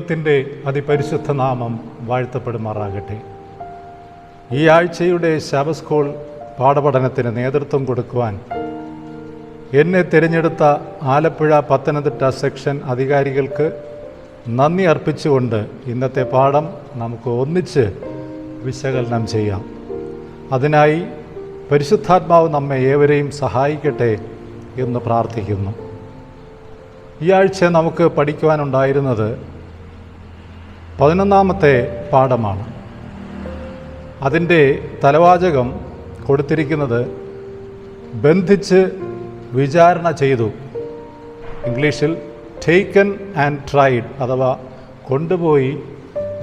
ദൈവത്തിൻ്റെ അതിപരിശുദ്ധ നാമം വാഴ്ത്തപ്പെടുമാറാകട്ടെ. ഈ ആഴ്ചയുടെ ശബത്ത് സ്കൂൾ പാഠപഠനത്തിന് നേതൃത്വം കൊടുക്കുവാൻ എന്നെ തിരഞ്ഞെടുത്ത ആലപ്പുഴ പത്തനംതിട്ട സെക്ഷൻ അധികാരികൾക്ക് നന്ദി അർപ്പിച്ചുകൊണ്ട് ഇന്നത്തെ പാഠം നമുക്ക് ഒന്നിച്ച് വിശകലനം ചെയ്യാം. അതിനായി പരിശുദ്ധാത്മാവ് നമ്മെ ഏവരെയും സഹായിക്കട്ടെ എന്ന് പ്രാർത്ഥിക്കുന്നു. ഈ ആഴ്ച നമുക്ക് പഠിക്കുവാനുണ്ടായിരുന്നത് 11ാമത്തെ പാഠമാണ്. അതിൻ്റെ തലവാചകം കൊടുത്തിരിക്കുന്നത് ബന്ധിച്ച് വിചാരണ ചെയ്തു. ഇംഗ്ലീഷിൽ ടേക്കൻ ആൻഡ് ട്രൈഡ് അഥവാ കൊണ്ടുപോയി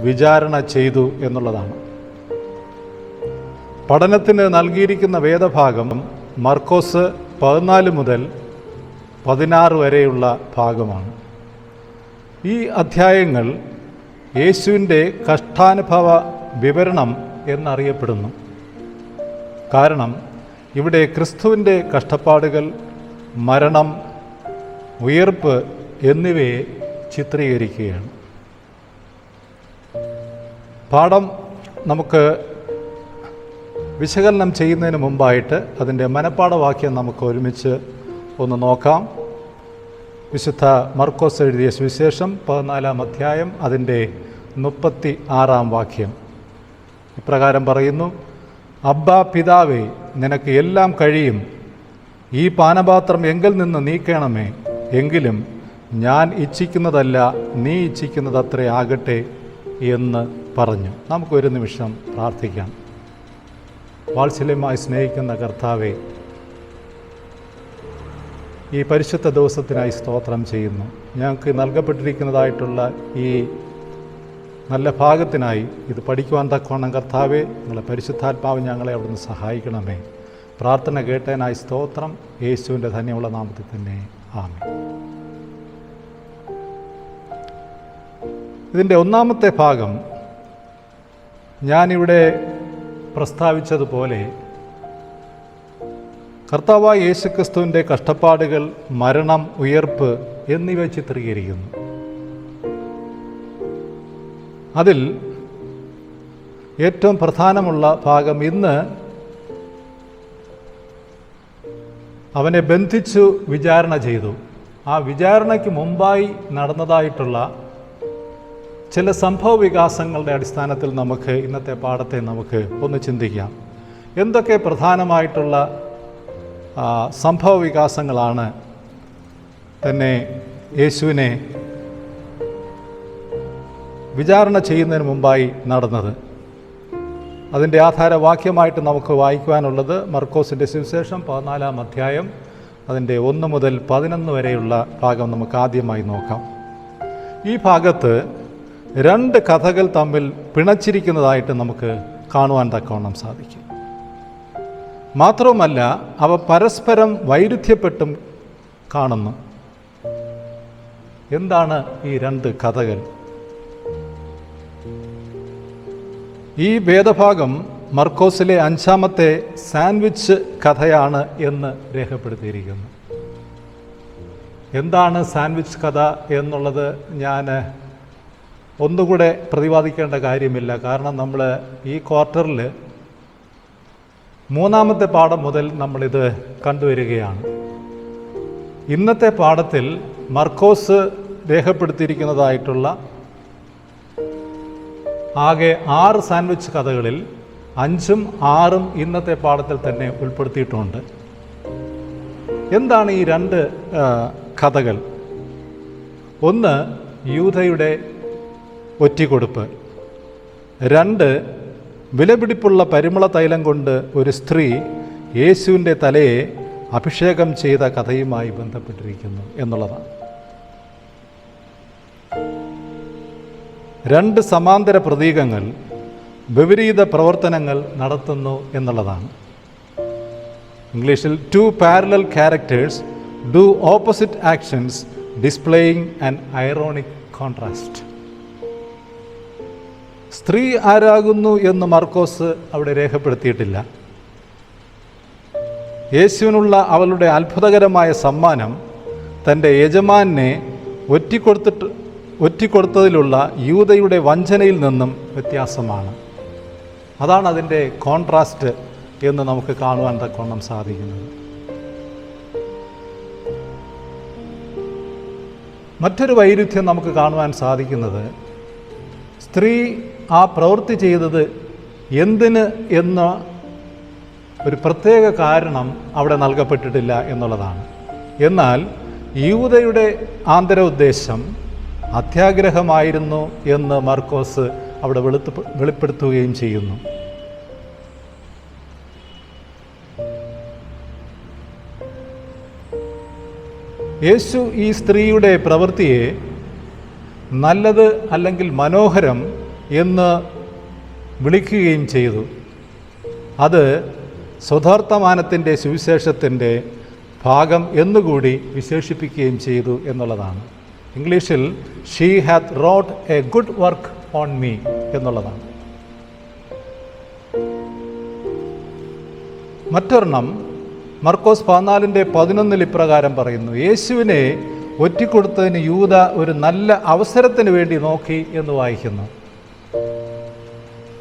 വിചാരണ ചെയ്തു എന്നുള്ളതാണ്. പഠനത്തിന് നൽകിയിരിക്കുന്ന വേദഭാഗം മർക്കോസ് 14 മുതൽ 16 വരെയുള്ള ഭാഗമാണ്. ഈ അധ്യായങ്ങൾ യേശുവിൻ്റെ കഷ്ടാനുഭവ വിവരണം എന്നറിയപ്പെടുന്നു. കാരണം ഇവിടെ ക്രിസ്തുവിൻ്റെ കഷ്ടപ്പാടുകൾ, മരണം, ഉയർപ്പ് എന്നിവയെ ചിത്രീകരിക്കുകയാണ്. പാഠം നമുക്ക് വിശകലനം ചെയ്യുന്നതിന് മുമ്പായിട്ട് അതിൻ്റെ മനപ്പാഠവാക്യം നമുക്ക് ഒരുമിച്ച് ഒന്ന് നോക്കാം. വിശുദ്ധ മർക്കോസ് എഴുതിയ സുവിശേഷം 14-ാം അധ്യായം അതിൻ്റെ 36-ാം വാക്യം ഇപ്രകാരം പറയുന്നു: അബ്ബാ പിതാവേ, നിനക്ക് എല്ലാം കഴിയും. ഈ പാനപാത്രം എങ്കിൽ നിന്ന് നീക്കണമേ. എങ്കിലും ഞാൻ ഇച്ഛിക്കുന്നതല്ല, നീ ഇച്ഛിക്കുന്നതത്രേ ആകട്ടെ എന്ന് പറഞ്ഞു. നമുക്കൊരു നിമിഷം പ്രാർത്ഥിക്കാം. വാത്സല്യമായി സ്നേഹിക്കുന്ന കർത്താവേ, ഈ പരിശുദ്ധ ദിവസത്തിനായി സ്തോത്രം ചെയ്യുന്നു. ഞങ്ങൾക്ക് നൽകപ്പെട്ടിരിക്കുന്നതായിട്ടുള്ള ഈ നല്ല ഭാഗത്തിനായി ഇത് പഠിക്കുവാൻ തക്കവണ്ണം കർത്താവേ, നിങ്ങളെ പരിശുദ്ധാത്മാവ് ഞങ്ങളെ അവിടുന്ന് സഹായിക്കണമേ. പ്രാർത്ഥന കേട്ടതിനായി സ്തോത്രം. യേശുവിൻ്റെ ധന്യമുള്ള നാമത്തിൽ തന്നെ ആമേൻ. ഇതിൻ്റെ 1ാമത്തെ ഭാഗം ഞാനിവിടെ പ്രസ്താവിച്ചതുപോലെ കർത്താവായ യേശുക്രിസ്തുവിൻ്റെ കഷ്ടപ്പാടുകൾ, മരണം, ഉയർപ്പ് എന്നിവ ചിത്രീകരിക്കുന്നു. അതിൽ ഏറ്റവും പ്രധാനമുള്ള ഭാഗം ഇന്ന് അവനെ ബന്ധിച്ചു വിചാരണ ചെയ്തു. ആ വിചാരണയ്ക്ക് മുമ്പായി നടന്നതായിട്ടുള്ള ചില സംഭവ വികാസങ്ങളുടെ അടിസ്ഥാനത്തിൽ നമുക്ക് ഇന്നത്തെ പാഠത്തെ നമുക്ക് ഒന്ന് ചിന്തിക്കാം. എന്തൊക്കെ പ്രധാനമായിട്ടുള്ള സംഭവ വികാസങ്ങളാണ് തന്നെ യേശുവിനെ വിചാരണ ചെയ്യുന്നതിന് മുമ്പായി നടന്നത്? അതിൻ്റെ ആധാരവാക്യമായിട്ട് നമുക്ക് വായിക്കുവാനുള്ളത് മർക്കോസിൻ്റെ സുവിശേഷം 14-ാം അധ്യായം അതിൻ്റെ 1 മുതൽ 11 വരെയുള്ള ഭാഗം നമുക്ക് ആദ്യമായി നോക്കാം. ഈ ഭാഗത്ത് 2 കഥകൾ തമ്മിൽ പിണച്ചിരിക്കുന്നതായിട്ട് നമുക്ക് കാണുവാൻ തക്കവണ്ണം സാധിക്കും. മാത്രവുമല്ല, അവ പരസ്പരം വൈരുദ്ധ്യപ്പെട്ടും കാണുന്നു. എന്താണ് ഈ 2 കഥകൾ? ഈ വേദഭാഗം മർക്കോസിലെ 5ാമത്തെ സാൻഡ്വിച്ച് കഥയാണ് എന്ന് രേഖപ്പെടുത്തിയിരിക്കുന്നു. എന്താണ് സാൻഡ്വിച്ച് കഥ എന്നുള്ളത് ഞാൻ ഒന്നുകൂടെ പ്രതിപാദിക്കേണ്ട കാര്യമില്ല. കാരണം നമ്മൾ ഈ ക്വാർട്ടറിൽ 3ാമത്തെ പാഠം മുതൽ നമ്മളിത് കണ്ടുവരികയാണ്. ഇന്നത്തെ പാഠത്തിൽ മർക്കോസ് രേഖപ്പെടുത്തിയിരിക്കുന്നതായിട്ടുള്ള ആകെ 6 സാൻഡ്വിച്ച് കഥകളിൽ 5ഉം 6ഉം ഇന്നത്തെ പാഠത്തിൽ തന്നെ ഉൾപ്പെടുത്തിയിട്ടുണ്ട്. എന്താണ് ഈ 2 കഥകൾ? ഒന്ന്, യൂദയുടെ ഒറ്റിക്കൊടുപ്പ്. 2, വിലപിടിപ്പുള്ള പരിമള തൈലം കൊണ്ട് ഒരു സ്ത്രീ യേശുവിൻ്റെ തലയെ അഭിഷേകം ചെയ്ത കഥയുമായി ബന്ധപ്പെട്ടിരിക്കുന്നു എന്നുള്ളതാണ്. 2 സമാന്തര പ്രതീകങ്ങൾ വിപരീത പ്രവർത്തനങ്ങൾ നടത്തുന്നു എന്നുള്ളതാണ്. ഇംഗ്ലീഷിൽ 2 parallel characters do opposite actions displaying an ironic contrast. സ്ത്രീ ആരാകുന്നു എന്ന് മർക്കോസ് അവിടെ രേഖപ്പെടുത്തിയിട്ടില്ല. യേശുവിനുള്ള അവളുടെ അത്ഭുതകരമായ സമ്മാനം തൻ്റെ യജമാനെ ഒറ്റിക്കൊടുത്തതിലുള്ള യൂദയുടെ വഞ്ചനയിൽ നിന്നും വ്യത്യാസമാണ്. അതാണ് അതിൻ്റെ കോൺട്രാസ്റ്റ് എന്ന് നമുക്ക് കാണുവാൻ തക്കവണ്ണം സാധിക്കുന്നത്. മറ്റൊരു വൈരുദ്ധ്യം നമുക്ക് കാണുവാൻ സാധിക്കുന്നത്, സ്ത്രീ ആ പ്രവൃത്തി ചെയ്തത് എന്തിന് എന്ന ഒരു പ്രത്യേക കാരണം അവിടെ നൽകപ്പെട്ടിട്ടില്ല എന്നുള്ളതാണ്. എന്നാൽ യൂദയുടെ ആന്തര ഉദ്ദേശം അത്യാഗ്രഹമായിരുന്നു എന്ന് മർക്കോസ് അവിടെ വെളിപ്പെടുത്തുകയും ചെയ്യുന്നു. യേശു ഈ സ്ത്രീയുടെ പ്രവൃത്തിയെ നല്ലത് അല്ലെങ്കിൽ മനോഹരം എന്ന് വിളിക്കുകയും ചെയ്തു. അത് സ്വധാർത്ഥമാനത്തിൻ്റെ സുവിശേഷത്തിൻ്റെ ഭാഗം എന്നുകൂടി വിശേഷിപ്പിക്കുകയും ചെയ്തു എന്നുള്ളതാണ്. ഇംഗ്ലീഷിൽ she hath wrought a good work on me എന്നുള്ളതാണ്. മറ്റൊരെണ്ണം മർക്കോസ് 14:11 ഇപ്രകാരം പറയുന്നു, യേശുവിനെ ഒറ്റിക്കൊടുത്തതിന് യൂദ ഒരു നല്ല അവസരത്തിന് വേണ്ടി നോക്കി എന്ന് വായിക്കുന്നു.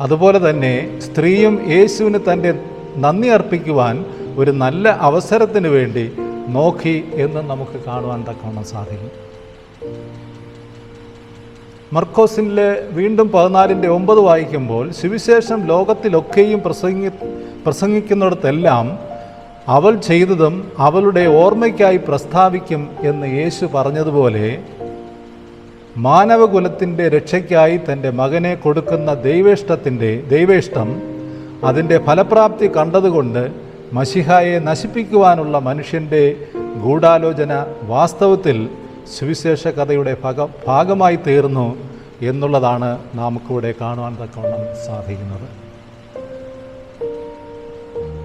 അതുപോലെ തന്നെ സ്ത്രീയും യേശുവിന് തൻ്റെ നന്ദി അർപ്പിക്കുവാൻ ഒരു നല്ല അവസരത്തിന് വേണ്ടി നോക്കി എന്ന് നമുക്ക് കാണുവാൻ തക്കവണ്ണം സാധിക്കും. മർക്കോസിലെ വീണ്ടും 14:9 വായിക്കുമ്പോൾ, സുവിശേഷം ലോകത്തിലൊക്കെയും പ്രസംഗിക്കുന്നിടത്തെല്ലാം അവൾ ചെയ്തതും അവളുടെ ഓർമ്മയ്ക്കായി പ്രസ്താവിക്കും എന്ന് യേശു പറഞ്ഞതുപോലെ, മാനവകുലത്തിൻ്റെ രക്ഷയ്ക്കായി തൻ്റെ മകനെ കൊടുക്കുന്ന ദൈവേഷ്ടം അതിൻ്റെ ഫലപ്രാപ്തി കണ്ടതുകൊണ്ട് മശിഹായെ നശിപ്പിക്കുവാനുള്ള മനുഷ്യൻ്റെ ഗൂഢാലോചന വാസ്തവത്തിൽ സുവിശേഷ കഥയുടെ ഭാഗമായി തീർന്നു എന്നുള്ളതാണ് നമുക്കിവിടെ കാണുവാൻ തക്കവണ്ണം സാധിക്കുന്നത്.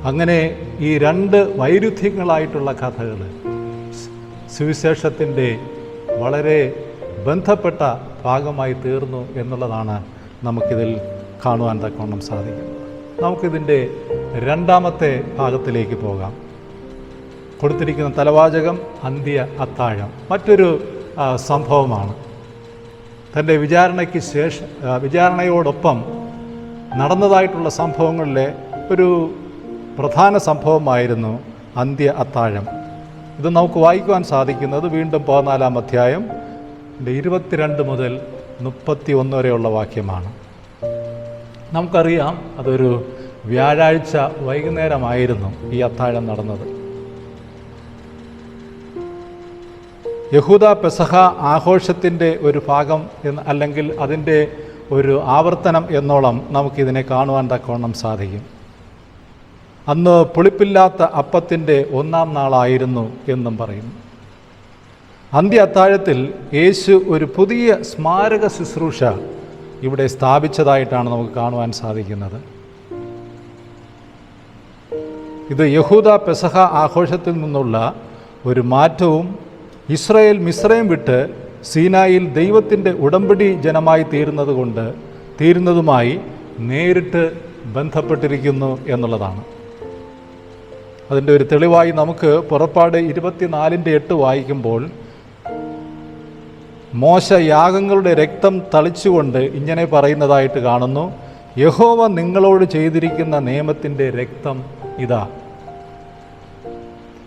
അങ്ങനെ ഈ രണ്ട് വൈരുദ്ധ്യങ്ങളായിട്ടുള്ള കഥകൾ സുവിശേഷത്തിൻ്റെ വളരെ ബന്ധപ്പെട്ട ഭാഗമായി തീർന്നു എന്നുള്ളതാണ് നമുക്കിതിൽ കാണുവാൻ തക്കവണ്ണം സാധിക്കുന്നത്. നമുക്കിതിൻ്റെ രണ്ടാമത്തെ ഭാഗത്തിലേക്ക് പോകാം. കൊടുത്തിരിക്കുന്ന തലവാചകം അന്ത്യ അത്താഴം മറ്റൊരു സംഭവമാണ്. തൻ്റെ വിചാരണയോടൊപ്പം നടന്നതായിട്ടുള്ള സംഭവങ്ങളിലെ ഒരു പ്രധാന സംഭവമായിരുന്നു അന്ത്യ അത്താഴം. ഇത് നമുക്ക് വായിക്കുവാൻ സാധിക്കുന്നത് വീണ്ടും 14-ാം അധ്യായം 22 മുതൽ 31 വരെയുള്ള വാക്യമാണ്. നമുക്കറിയാം, അതൊരു വ്യാഴാഴ്ച വൈകുന്നേരമായിരുന്നു ഈ അത്താഴം നടന്നത്. യഹൂദ പെസഹ ആഘോഷത്തിൻ്റെ ഒരു ഭാഗം അല്ലെങ്കിൽ അതിൻ്റെ ഒരു ആവർത്തനം എന്നോളം നമുക്കിതിനെ കാണുവാൻ തക്കവണ്ണം സാധിക്കും. അന്ന് പുളിപ്പില്ലാത്ത അപ്പത്തിൻ്റെ 1-ാം നാളായിരുന്നു എന്നും പറയുന്നു. അന്ത്യ അത്താഴത്തിൽ യേശു ഒരു പുതിയ സ്മാരക ശുശ്രൂഷ ഇവിടെ സ്ഥാപിച്ചതായിട്ടാണ് നമുക്ക് കാണുവാൻ സാധിക്കുന്നത്. ഇത് യഹൂദ പെസഹ ആഘോഷത്തിൽ നിന്നുള്ള ഒരു മാറ്റവും ഇസ്രായേൽ മിസ്രൈം വിട്ട് സീനായിൽ ദൈവത്തിൻ്റെ ഉടമ്പടി ജനമായി തീരുന്നതുമായി നേരിട്ട് ബന്ധപ്പെട്ടിരിക്കുന്നു എന്നുള്ളതാണ്. അതിൻ്റെ ഒരു തെളിവായി നമുക്ക് പുറപ്പാട് 24:8 വായിക്കുമ്പോൾ, മോശ യാഗങ്ങളുടെ രക്തം തളിച്ചുകൊണ്ട് ഇങ്ങനെ പറയുന്നതായിട്ട് കാണുന്നു, യഹോവ നിങ്ങളോട് ചെയ്തിരിക്കുന്ന നിയമത്തിൻ്റെ രക്തം ഇതാ.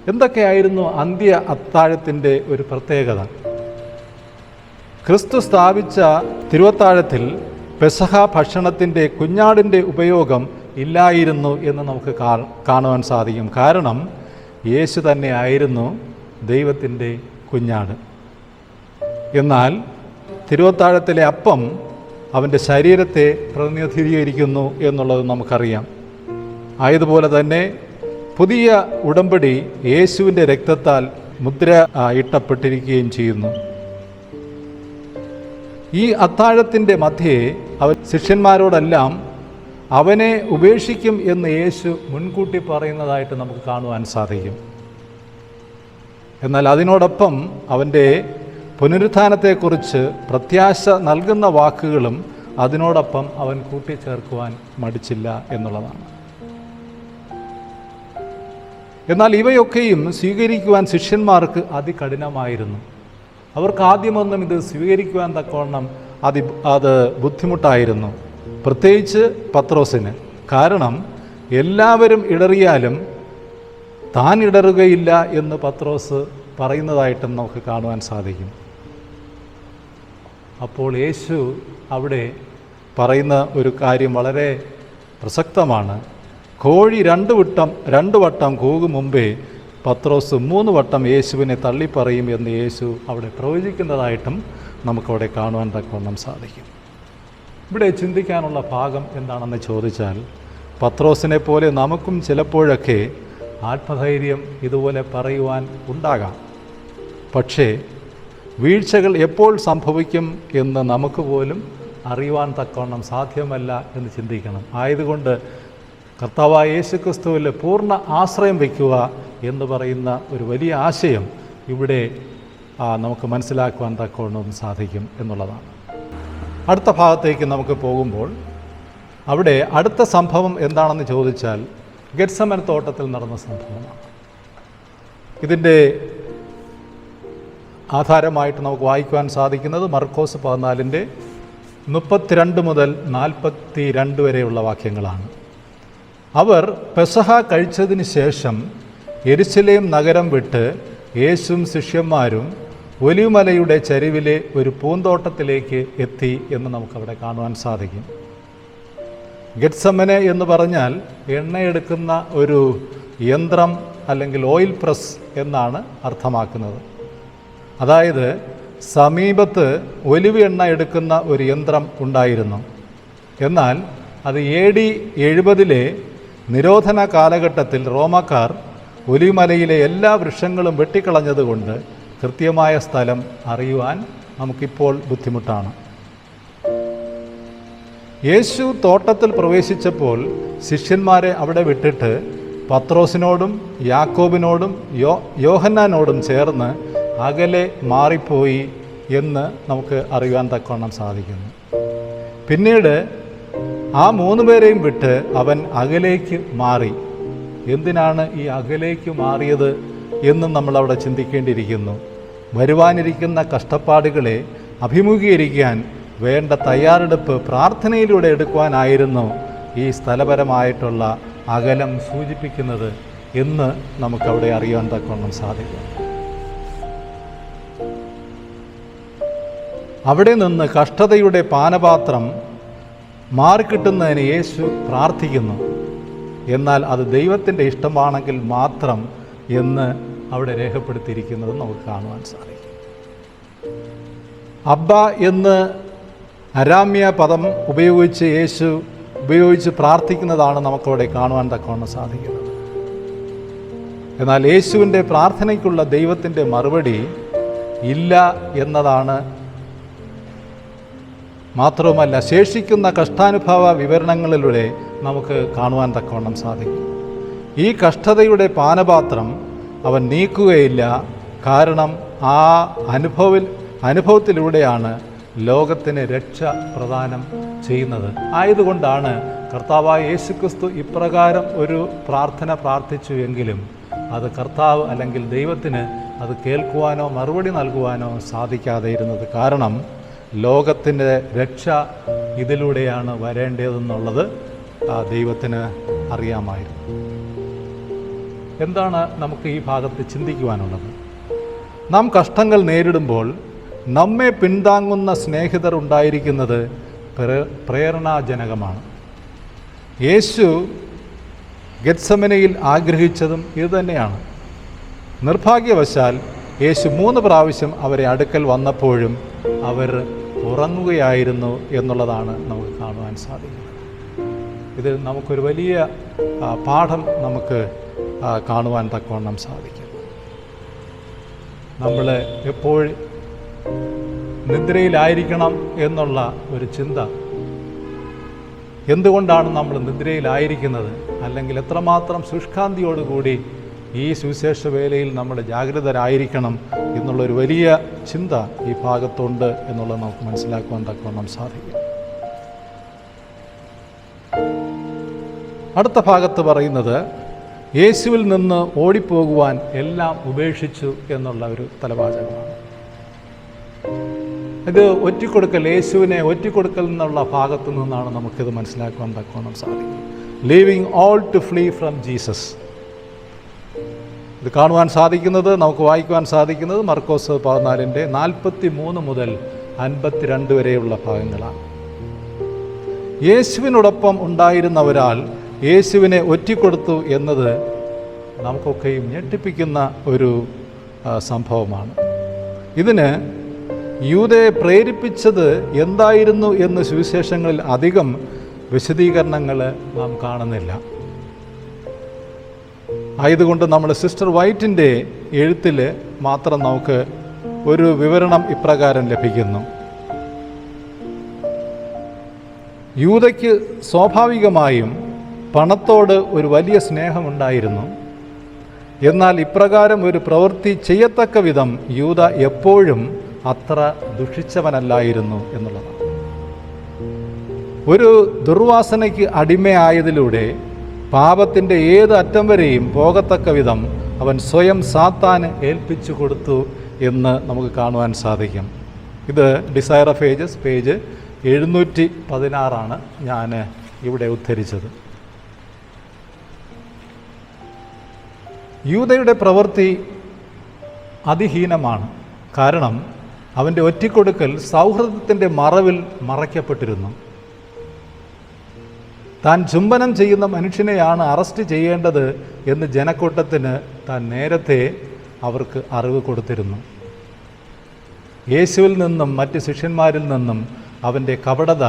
എന്തൊക്കെയായിരുന്നു അന്ത്യ അത്താഴത്തിൻ്റെ ഒരു പ്രത്യേകത? ക്രിസ്തു സ്ഥാപിച്ച തിരുവത്താഴത്തിൽ പെസഹ ഭക്ഷണത്തിൻ്റെ കുഞ്ഞാടിൻ്റെ ഉപയോഗം ഇല്ലായിരുന്നു എന്ന് നമുക്ക് കാണുവാൻ സാധിക്കും. കാരണം യേശു തന്നെ ആയിരുന്നു ദൈവത്തിൻ്റെ കുഞ്ഞാട്. എന്നാൽ തിരുവത്താഴത്തിലെ അപ്പം അവൻ്റെ ശരീരത്തെ പ്രതിനിധീകരിക്കുന്നു എന്നുള്ളത് നമുക്കറിയാം. ആയതുപോലെ തന്നെ പുതിയ ഉടമ്പടി യേശുവിൻ്റെ രക്തത്താൽ മുദ്ര ഇട്ടപ്പെട്ടിരിക്കുകയും ചെയ്യുന്നു. ഈ അത്താഴത്തിൻ്റെ മധ്യേ അവൻ ശിഷ്യന്മാരോടെല്ലാം അവനെ ഉപേക്ഷിക്കും എന്ന് യേശു മുൻകൂട്ടി പറയുന്നതായിട്ട് നമുക്ക് കാണുവാൻ സാധിക്കും. എന്നാൽ അതിനോടൊപ്പം അവൻ്റെ പുനരുത്ഥാനത്തെക്കുറിച്ച് പ്രത്യാശ നൽകുന്ന വാക്കുകളും അതിനോടൊപ്പം അവൻ കൂട്ടിച്ചേർക്കുവാൻ മടിച്ചില്ല എന്നുള്ളതാണ്. എന്നാൽ ഇവയൊക്കെയും സ്വീകരിക്കുവാൻ ശിഷ്യന്മാർക്ക് അതികഠിനമായിരുന്നു. അവർക്ക് ആദ്യമൊന്നും ഇത് സ്വീകരിക്കുവാൻ തക്കവണ്ണം അത് ബുദ്ധിമുട്ടായിരുന്നു, പ്രത്യേകിച്ച് പത്രോസിന്. കാരണം എല്ലാവരും ഇടറിയാലും താൻ ഇടറുകയില്ല എന്ന് പത്രോസ് പറയുന്നതായിട്ടും നമുക്ക് കാണുവാൻ സാധിക്കും. അപ്പോൾ യേശു അവിടെ പറയുന്ന ഒരു കാര്യം വളരെ പ്രസക്തമാണ്. കോഴി രണ്ടു വട്ടം കൂകും മുമ്പേ പത്രോസ് 3 വട്ടം യേശുവിനെ തള്ളിപ്പറയും എന്ന് യേശു അവിടെ പ്രവചിക്കുന്നതായിട്ടും നമുക്കവിടെ കാണുവാൻ തക്കവണ്ണം സാധിക്കും. ഇവിടെ ചിന്തിക്കാനുള്ള ഭാഗം എന്താണെന്ന് ചോദിച്ചാൽ, പത്രോസിനെ പോലെ നമുക്കും ചിലപ്പോഴൊക്കെ ആത്മധൈര്യം ഇതുപോലെ പറയുവാൻ ഉണ്ടാകാം. പക്ഷേ വീഴ്ചകൾ എപ്പോൾ സംഭവിക്കും എന്ന് നമുക്ക് പോലും അറിയുവാൻ തക്കവണ്ണം സാധ്യമല്ല എന്ന് ചിന്തിക്കണം. ആയതുകൊണ്ട് കർത്താവായ യേശുക്രിസ്തുവിൽ പൂർണ്ണ ആശ്രയം വയ്ക്കുക എന്ന് പറയുന്ന ഒരു വലിയ ആശയം ഇവിടെ നമുക്ക് മനസ്സിലാക്കുവാൻ തക്കവണ്ണം സാധിക്കും എന്നുള്ളതാണ്. അടുത്ത ഭാഗത്തേക്ക് നമുക്ക് പോകുമ്പോൾ അവിടെ അടുത്ത സംഭവം എന്താണെന്ന് ചോദിച്ചാൽ ഗെത്സമൻ തോട്ടത്തിൽ നടന്ന സംഭവമാണ്. ഇതിൻ്റെ ആധാരമായിട്ട് നമുക്ക് വായിക്കുവാൻ സാധിക്കുന്നത് മർക്കോസ് 14:32 മുതൽ 42 വരെയുള്ള വാക്യങ്ങളാണ്. അവർ പെസഹ കഴിച്ചതിന് ശേഷം യെരുശലേം നഗരം വിട്ട് യേശുവും ശിഷ്യന്മാരും ഒലിവുമലയുടെ ചരിവിലെ ഒരു പൂന്തോട്ടത്തിലേക്ക് എത്തി എന്ന് നമുക്കവിടെ കാണുവാൻ സാധിക്കും. ഗെത്സമനെ എന്ന് പറഞ്ഞാൽ എണ്ണയെടുക്കുന്ന ഒരു യന്ത്രം അല്ലെങ്കിൽ ഓയിൽ പ്രസ് എന്നാണ് അർത്ഥമാക്കുന്നത്. അതായത് സമീപത്ത് ഒലിവ് എണ്ണ എടുക്കുന്ന ഒരു യന്ത്രം ഉണ്ടായിരുന്നു. എന്നാൽ അത് AD 70 നിരോധന കാലഘട്ടത്തിൽ റോമാക്കാർ ഒലിവുമലയിലെ എല്ലാ വൃക്ഷങ്ങളും വെട്ടിക്കളഞ്ഞതുകൊണ്ട് കൃത്യമായ സ്ഥലം അറിയുവാൻ നമുക്കിപ്പോൾ ബുദ്ധിമുട്ടാണ്. യേശു തോട്ടത്തിൽ പ്രവേശിച്ചപ്പോൾ ശിഷ്യന്മാരെ അവിടെ വിട്ടിട്ട് പത്രോസിനോടും യാക്കോബിനോടും യോഹന്നാനോടും ചേർന്ന് അകലെ മാറിപ്പോയി എന്ന് നമുക്ക് അറിയുവാൻ തക്കവണ്ണം സാധിക്കുന്നു. പിന്നീട് ആ 3 പേരെയും വിട്ട് അവൻ അകലേക്ക് മാറി. എന്തിനാണ് ഈ അകലേക്ക് മാറിയത് എന്നും നമ്മളവിടെ ചിന്തിക്കേണ്ടിയിരിക്കുന്നു. വരുവാനിരിക്കുന്ന കഷ്ടപ്പാടുകളെ അഭിമുഖീകരിക്കാൻ വേണ്ട തയ്യാറെടുപ്പ് പ്രാർത്ഥനയിലൂടെ എടുക്കുവാനായിരുന്നു ഈ സ്ഥലപരമായിട്ടുള്ള അകലം സൂചിപ്പിക്കുന്നത് എന്ന് നമുക്കവിടെ അറിയാൻ തക്കവണ്ണം സാധിക്കും. അവിടെ നിന്ന് കഷ്ടതയുടെ പാനപാത്രം മാറിക്കിട്ടുന്നതിന് യേശു പ്രാർത്ഥിക്കുന്നു. എന്നാൽ അത് ദൈവത്തിൻ്റെ ഇഷ്ടമാണെങ്കിൽ മാത്രം എന്ന് അവിടെ രേഖപ്പെടുത്തിയിരിക്കുന്നത് നമുക്ക് കാണുവാൻ സാധിക്കും. അബ്ബ എന്ന് അരാമ്യ പദം ഉപയോഗിച്ച് പ്രാർത്ഥിക്കുന്നതാണ് നമുക്കവിടെ കാണുവാൻ തക്കവണ്ണം സാധിക്കുന്നത്. എന്നാൽ യേശുവിൻ്റെ പ്രാർത്ഥനയ്ക്കുള്ള ദൈവത്തിൻ്റെ മറുപടി ഇല്ല എന്നതാണ്. മാത്രവുമല്ല, ശേഷിക്കുന്ന കഷ്ടാനുഭവ വിവരണങ്ങളിലൂടെ നമുക്ക് കാണുവാൻ തക്കവണ്ണം സാധിക്കും. ഈ കഷ്ടതയുടെ പാനപാത്രം അവൻ നീക്കുകയില്ല. കാരണം ആ അനുഭവത്തിലൂടെയാണ് ലോകത്തിന് രക്ഷ പ്രദാനം ചെയ്യുന്നത്. ആയതുകൊണ്ടാണ് കർത്താവായ യേശുക്രിസ്തു ഇപ്രകാരം ഒരു പ്രാർത്ഥന പ്രാർത്ഥിച്ചു എങ്കിലും അത് കർത്താവ് അല്ലെങ്കിൽ ദൈവത്തിന് അത് കേൾക്കുവാനോ മറുപടി നൽകുവാനോ സാധിക്കാതെ ഇരുന്നത്. കാരണം ലോകത്തിൻ്റെ രക്ഷ ഇതിലൂടെയാണ് വരേണ്ടതെന്നുള്ളത് ദൈവത്തിന് അറിയാമായിരുന്നു. എന്താണ് നമുക്ക് ഈ ഭാഗത്ത് ചിന്തിക്കുവാനുള്ളത്? നാം കഷ്ടങ്ങൾ നേരിടുമ്പോൾ നമ്മെ പിന്താങ്ങുന്ന സ്നേഹിതർ ഉണ്ടായിരിക്കുന്നത് പ്രേരണാജനകമാണ്. യേശു ഗെത്സമനയിൽ ആഗ്രഹിച്ചതും ഇതുതന്നെയാണ്. നിർഭാഗ്യവശാൽ യേശു 3 പ്രാവശ്യം അവരെ അടുക്കൽ വന്നപ്പോഴും അവർ ഉറങ്ങുകയായിരുന്നു എന്നുള്ളതാണ് നമുക്ക് കാണുവാൻ സാധിക്കുന്നത്. ഇത് നമുക്കൊരു വലിയ പാഠം നമുക്ക് കാണുവാൻ തക്കവണ്ണം സാധിക്കും. നമ്മൾ എപ്പോഴും നിദ്രയിലായിരിക്കണം എന്നുള്ള ഒരു ചിന്ത, എന്തുകൊണ്ടാണ് നമ്മൾ നിദ്രയിലായിരിക്കുന്നത്, അല്ലെങ്കിൽ എത്രമാത്രം ശുഷ്കാന്തിയോടുകൂടി ഈ സുവിശേഷ വേലയിൽ നമ്മൾ ജാഗ്രതരായിരിക്കണം എന്നുള്ളൊരു വലിയ ചിന്ത ഈ ഭാഗത്തുണ്ട് എന്നുള്ളത് നമുക്ക് മനസ്സിലാക്കുവാൻ തക്കവണ്ണം സാധിക്കും. അടുത്ത ഭാഗത്ത് പറയുന്നത് യേശുവിൽ നിന്ന് ഓടിപ്പോകുവാൻ എല്ലാം ഉപേക്ഷിച്ചു എന്നുള്ള ഒരു തലവാചകമാണ്. ഇത് ഒറ്റിക്കൊടുക്കൽ, യേശുവിനെ ഒറ്റിക്കൊടുക്കൽ എന്നുള്ള ഭാഗത്തു നിന്നാണ് നമുക്കിത് മനസ്സിലാക്കുവാൻ തക്കവണ്ണം സാധിക്കും. Leaving all to flee from Jesus. ഇത് കാണുവാൻ സാധിക്കുന്നത്, നമുക്ക് വായിക്കുവാൻ സാധിക്കുന്നത് മർക്കോസ് 14 43 മുതൽ 52 വരെയുള്ള ഭാഗങ്ങളാണ്. യേശുവിനോടൊപ്പം ഉണ്ടായിരുന്ന ഒരാൾ യേശുവിനെ ഒറ്റിക്കൊടുത്തു എന്നത് നമുക്കൊക്കെയും ഞെട്ടിപ്പിക്കുന്ന ഒരു സംഭവമാണ്. ഇതിന് യൂദയെ പ്രേരിപ്പിച്ചത് എന്തായിരുന്നു എന്ന് സുവിശേഷങ്ങളിൽ അധികം വിശദീകരണങ്ങൾ നാം കാണുന്നില്ല. ആയതുകൊണ്ട് നമ്മൾ സിസ്റ്റർ വൈറ്റിൻ്റെ എഴുത്തിൽ മാത്രം നമുക്ക് ഒരു വിവരണം ഇപ്രകാരം ലഭിക്കുന്നു. യൂദയ്ക്ക് സ്വാഭാവികമായും പണത്തോട് ഒരു വലിയ സ്നേഹമുണ്ടായിരുന്നു. എന്നാൽ ഇപ്രകാരം ഒരു പ്രവൃത്തി ചെയ്യത്തക്ക വിധം യൂദ എപ്പോഴും അത്ര ദുഷിച്ചവനല്ലായിരുന്നു എന്നുള്ളതാണ്. ഒരു ദുർവാസനയ്ക്ക് അടിമയായതിലൂടെ പാപത്തിൻ്റെ ഏത് അറ്റം വരെയും പോകത്തക്ക വിധം അവൻ സ്വയം സാത്താന് ഏൽപ്പിച്ചു കൊടുത്തു എന്ന് നമുക്ക് കാണുവാൻ സാധിക്കും. ഇത് ഡിസയർ ഓഫ് ഏജസ് പേജ് 716 ഞാൻ ഇവിടെ ഉദ്ധരിച്ചത്. യൂദയുടെ പ്രവൃത്തി അതിഹീനമാണ്. കാരണം അവൻ്റെ ഒറ്റിക്കൊടുക്കൽ സൗഹൃദത്തിൻ്റെ മറവിൽ മറയ്ക്കപ്പെട്ടിരുന്നു. താൻ ചുംബനം ചെയ്യുന്ന മനുഷ്യനെയാണ് അറസ്റ്റ് ചെയ്യേണ്ടത് എന്ന് ജനക്കൂട്ടത്തിന് താൻ നേരത്തെ അവർക്ക് അറിവ് കൊടുത്തിരുന്നു. യേശുവിൽ നിന്നും മറ്റ് ശിഷ്യന്മാരിൽ നിന്നും അവൻ്റെ കപടത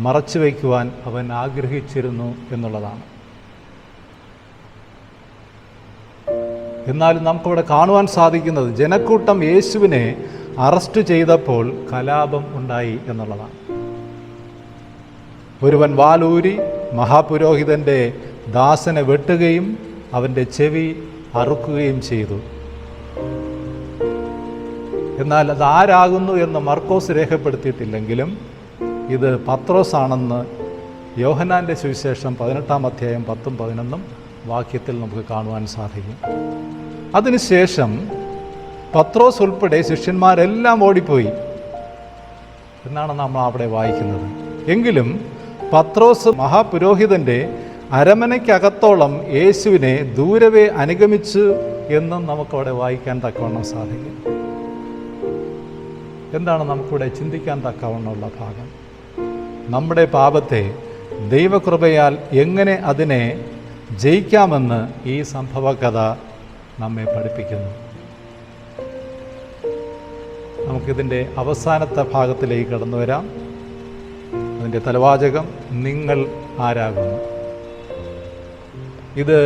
മറച്ചു വയ്ക്കുവാൻ അവൻ ആഗ്രഹിച്ചിരുന്നു എന്നുള്ളതാണ്. എന്നാലും നമുക്കവിടെ കാണുവാൻ സാധിക്കുന്നത് ജനക്കൂട്ടം യേശുവിനെ അറസ്റ്റ് ചെയ്തപ്പോൾ കലാപം ഉണ്ടായി എന്നുള്ളതാണ്. ഒരുവൻ വാലൂരി മഹാപുരോഹിതൻ്റെ ദാസനെ വെട്ടുകയും അവൻ്റെ ചെവി അറുക്കുകയും ചെയ്തു. എന്നാൽ അത് ആരാകുന്നു എന്ന് മർക്കോസ് രേഖപ്പെടുത്തിയിട്ടില്ലെങ്കിലും ഇത് പത്രോസാണെന്ന് യോഹന്നാൻ്റെ സുവിശേഷം 18 അധ്യായം 10-11 വാക്യത്തിൽ നമുക്ക് കാണുവാൻ സാധിക്കും. അതിനുശേഷം പത്രോസ് ഉൾപ്പെടെ ശിഷ്യന്മാരെല്ലാം ഓടിപ്പോയി എന്നാണ് നമ്മൾ അവിടെ വായിക്കുന്നത്. എങ്കിലും പത്രോസ് മഹാപുരോഹിതൻ്റെ അരമനയ്ക്കകത്തോളം യേശുവിനെ ദൂരവേ അനുഗമിച്ചു എന്നും നമുക്കവിടെ വായിക്കാൻ തക്കവണ്ണം സാധിക്കും. എന്താണ് നമുക്കിവിടെ ചിന്തിക്കാൻ തക്കവണ്ണമുള്ള ഭാഗം? നമ്മുടെ പാപത്തെ ദൈവകൃപയാൽ എങ്ങനെ അതിനെ ജയിക്കാമെന്ന് ഈ സംഭവകഥ നമ്മെ പഠിപ്പിക്കുന്നു. നമുക്കിതിൻ്റെ അവസാനത്തെ ഭാഗത്തിലേക്ക് കടന്നു വരാം. അതിൻ്റെ തലവാചകം നിങ്ങൾ ആരാകുന്നു. ഇത്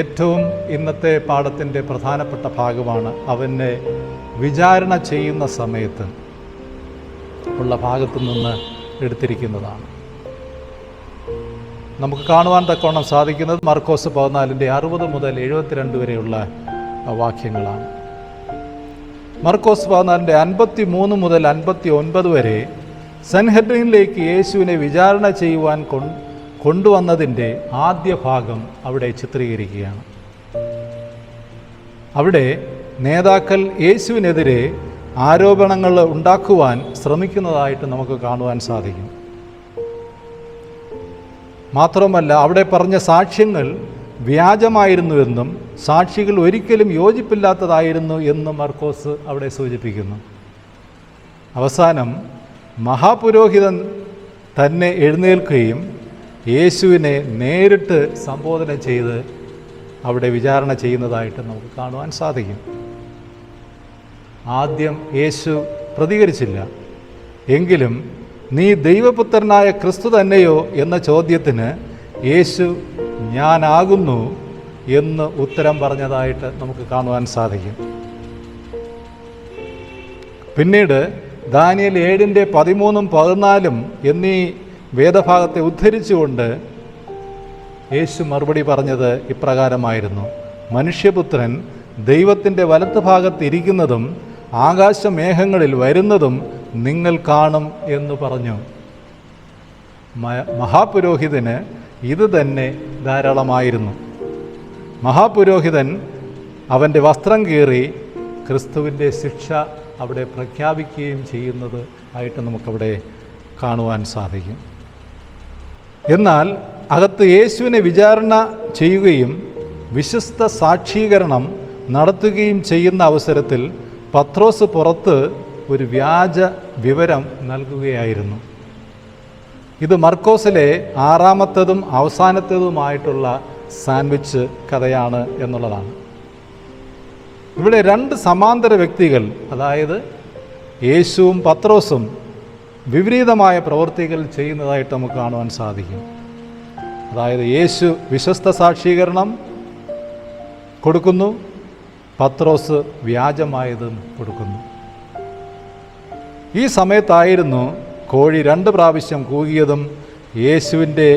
ഏറ്റവും ഇന്നത്തെ പാഠത്തിൻ്റെ പ്രധാനപ്പെട്ട ഭാഗമാണ്. അവനെ വിചാരണ ചെയ്യുന്ന സമയത്ത് ഉള്ള ഭാഗത്തു നിന്ന് എടുത്തിരിക്കുന്നതാണ്. നമുക്ക് കാണുവാൻ തക്കവണ്ണം സാധിക്കുന്നത് മർക്കോസ് 14 മുതൽ 72 വരെയുള്ള വാക്യങ്ങളാണ്. മർക്കോസ് 53 മുതൽ 59 വരെ സൻഹെദ്രീനിലേക്ക് യേശുവിനെ വിചാരണ ചെയ്യുവാൻ കൊണ്ടുവന്നതിൻ്റെ ആദ്യ ഭാഗം അവിടെ ചിത്രീകരിക്കുകയാണ്. അവിടെ നേതാക്കൾ യേശുവിനെതിരെ ആരോപണങ്ങൾ ഉണ്ടാക്കുവാൻ ശ്രമിക്കുന്നതായിട്ട് നമുക്ക് കാണുവാൻ സാധിക്കും. മാത്രമല്ല അവിടെ പറഞ്ഞ സാക്ഷ്യങ്ങൾ വ്യാജമായിരുന്നുവെന്നും സാക്ഷികൾ ഒരിക്കലും യോജിപ്പില്ലാത്തതായിരുന്നു എന്നും മർക്കോസ് അവിടെ സൂചിപ്പിക്കുന്നു. അവസാനം മഹാപുരോഹിതൻ തന്നെ എഴുന്നേൽക്കുകയും യേശുവിനെ നേരിട്ട് സംബോധന ചെയ്ത് അവിടെ വിചാരണ ചെയ്യുന്നതായിട്ട് നമുക്ക് കാണുവാൻ സാധിക്കും. ആദ്യം യേശു പ്രതികരിച്ചില്ല. എങ്കിലും നീ ദൈവപുത്രനായ ക്രിസ്തു തന്നെയോ എന്ന ചോദ്യത്തിന് യേശു ഞാനാകുന്നു എന്ന് ഉത്തരം പറഞ്ഞതായിട്ട് നമുക്ക് കാണുവാൻ സാധിക്കും. പിന്നീട് ദാനിയേൽ 7:13-14 എന്നീ വേദഭാഗത്തെ ഉദ്ധരിച്ചുകൊണ്ട് യേശു മറുപടി പറഞ്ഞത് ഇപ്രകാരമായിരുന്നു: മനുഷ്യപുത്രൻ ദൈവത്തിൻ്റെ വലത്ത് ഭാഗത്ത് ഇരിക്കുന്നതും ആകാശമേഘങ്ങളിൽ വരുന്നതും നിങ്ങൾ കാണും എന്ന് പറഞ്ഞു. മഹാപുരോഹിതന് ഇത് തന്നെ ധാരാളമായിരുന്നു. മഹാപുരോഹിതൻ അവൻ്റെ വസ്ത്രം കീറി ക്രിസ്തുവിൻ്റെ ശിക്ഷ അവിടെ പ്രഖ്യാപിക്കുകയും ചെയ്യുന്നത് ആയിട്ട് നമുക്കവിടെ കാണുവാൻ സാധിക്കും. എന്നാൽ അകത്ത് യേശുവിനെ വിചാരണ ചെയ്യുകയും വിശ്വസ്ത സാക്ഷീകരണം നടത്തുകയും ചെയ്യുന്ന അവസരത്തിൽ പത്രോസ് പുറത്ത് ഒരു വ്യാജ വിവരം നൽകുകയായിരുന്നു. ഇത് മർക്കോസിലെ 6-ാമത്തേതും അവസാനത്തേതുമായിട്ടുള്ള സാൻഡ്വിച്ച് കഥയാണ് എന്നുള്ളതാണ്. ഇവിടെ 2 സമാന്തര വ്യക്തികൾ, അതായത് യേശുവും പത്രോസും വിപരീതമായ പ്രവൃത്തികൾ ചെയ്യുന്നതായിട്ട് നമുക്ക് കാണുവാൻ സാധിക്കും. അതായത് യേശു വിശ്വസ്ത സാക്ഷീകരണം കൊടുക്കുന്നു, പത്രോസ് വ്യാജമായതും കൊടുക്കുന്നു. ഈ സമയത്തായിരുന്നു കോഴി 2 പ്രാവശ്യം കൂകിയതും യേശുവിൻ്റെ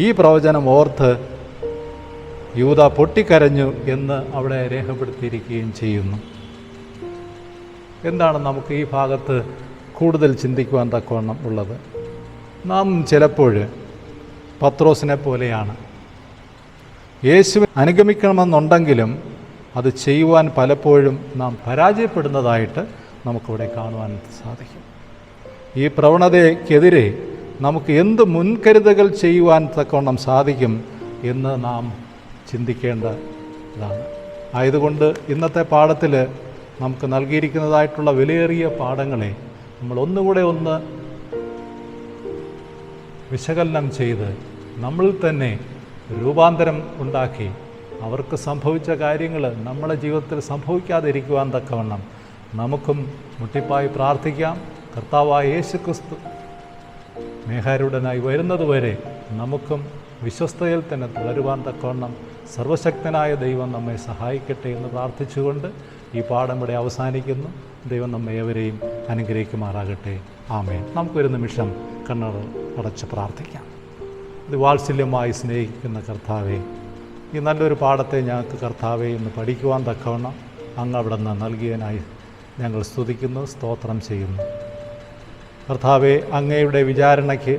ഈ പ്രവചനം ഓർത്ത് യൂദ പൊട്ടിക്കരഞ്ഞു എന്ന് അവിടെ രേഖപ്പെടുത്തിയിരിക്കുകയും ചെയ്യുന്നു. എന്താണ് നമുക്ക് ഈ ഭാഗത്ത് കൂടുതൽ ചിന്തിക്കുവാൻ തക്കവണ്ണം ഉള്ളത്? നാം ചിലപ്പോൾ പത്രോസിനെ പോലെയാണ്. യേശുവിനെ അനുഗമിക്കണമെന്നുണ്ടെങ്കിലും അത് ചെയ്യുവാൻ പലപ്പോഴും നാം പരാജയപ്പെടുന്നതായിട്ട് നമുക്കിവിടെ കാണുവാൻ സാധിക്കും. ഈ പ്രവണതയ്ക്കെതിരെ നമുക്ക് എന്ത് മുൻകരുതലുകൾ ചെയ്യുവാൻ തക്കവണ്ണം സാധിക്കും എന്ന് നാം ചിന്തിക്കേണ്ടതാണ്. ആയതുകൊണ്ട് ഇന്നത്തെ പാഠത്തിൽ നമുക്ക് നൽകിയിരിക്കുന്നതായിട്ടുള്ള വിലയേറിയ പാഠങ്ങളെ നമ്മൾ ഒന്നുകൂടെ ഒന്ന് വിശകലനം ചെയ്ത് നമ്മളിൽ തന്നെ രൂപാന്തരം ഉണ്ടാക്കി അവർക്ക് സംഭവിച്ച കാര്യങ്ങൾ നമ്മുടെ ജീവിതത്തിൽ സംഭവിക്കാതിരിക്കുവാൻ തക്കവണ്ണം നമുക്കും മുട്ടിപ്പായി പ്രാർത്ഥിക്കാം. കർത്താവായ യേശുക്രിസ്തു മേഘാരൂഢനായി വരുന്നതുവരെ നമുക്കും വിശ്വസ്തയിൽ തന്നെ തുടരുവാൻ തക്കവണ്ണം സർവശക്തനായ ദൈവം നമ്മെ സഹായിക്കട്ടെ എന്ന് പ്രാർത്ഥിച്ചുകൊണ്ട് ഈ പാഠം ഇവിടെ അവസാനിക്കുന്നു. ദൈവം നമ്മെ ഏവരെയും അനുഗ്രഹിക്കുമാറാകട്ടെ. ആമേൻ. നമുക്കൊരു നിമിഷം കണ്ണുകൾ അടച്ച് പ്രാർത്ഥിക്കാം. ഇത് വാത്സല്യമായി സ്നേഹിക്കുന്ന കർത്താവേ, ഈ നല്ലൊരു പാഠത്തെ ഞങ്ങൾക്ക് കർത്താവേ ഇന്ന് പഠിക്കുവാൻ തക്കവണ്ണം അങ്ങ് അവിടെ നിന്ന് നൽകിയതിനായി ഞങ്ങൾ സ്തുതിക്കുന്നു, സ്തോത്രം ചെയ്യുന്നു. കർത്താവേ, അങ്ങയുടെ വിചാരണയ്ക്ക്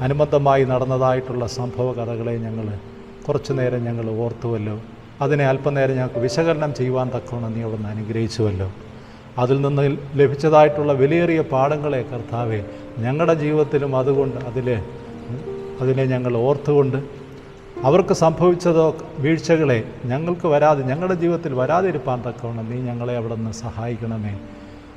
അനുബന്ധമായി നടന്നതായിട്ടുള്ള സംഭവ കഥകളെ ഞങ്ങൾ കുറച്ചു നേരം ഞങ്ങൾ ഓർത്തുവല്ലോ. അതിനെ അല്പനേരം ഞങ്ങൾക്ക് വിശകലനം ചെയ്യുവാൻ തക്കവണ്ണം നീ അവിടെ നിന്ന് അനുഗ്രഹിച്ചുവല്ലോ. അതിൽ നിന്ന് ലഭിച്ചതായിട്ടുള്ള വിലയേറിയ പാഠങ്ങളെ കർത്താവെ ഞങ്ങളുടെ ജീവിതത്തിലും അതുകൊണ്ട് അതിനെ ഞങ്ങൾ ഓർത്തുകൊണ്ട് അവർക്ക് സംഭവിച്ചതോ വീഴ്ചകളെ ഞങ്ങളുടെ ജീവിതത്തിൽ വരാതിരിപ്പാൻ തക്കവണ്ണം നീ ഞങ്ങളെ അവിടെ നിന്ന് സഹായിക്കണമേ.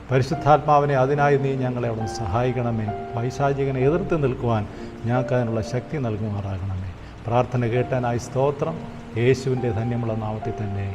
പരിശുദ്ധാത്മാവിനെ അതിനായി നീ ഞങ്ങളെ അവിടെ നിന്ന് സഹായിക്കണമേ. പൈശാചികനെ എതിർത്ത് നിൽക്കുവാൻ ഞങ്ങൾക്ക് അതിനുള്ള ശക്തി നൽകുമാറാകണമേ. പ്രാർത്ഥന കേട്ടാനായി സ്തോത്രം. യേശുവിൻ്റെ ധന്യമുള്ള നാമത്തിൽ തന്നെ.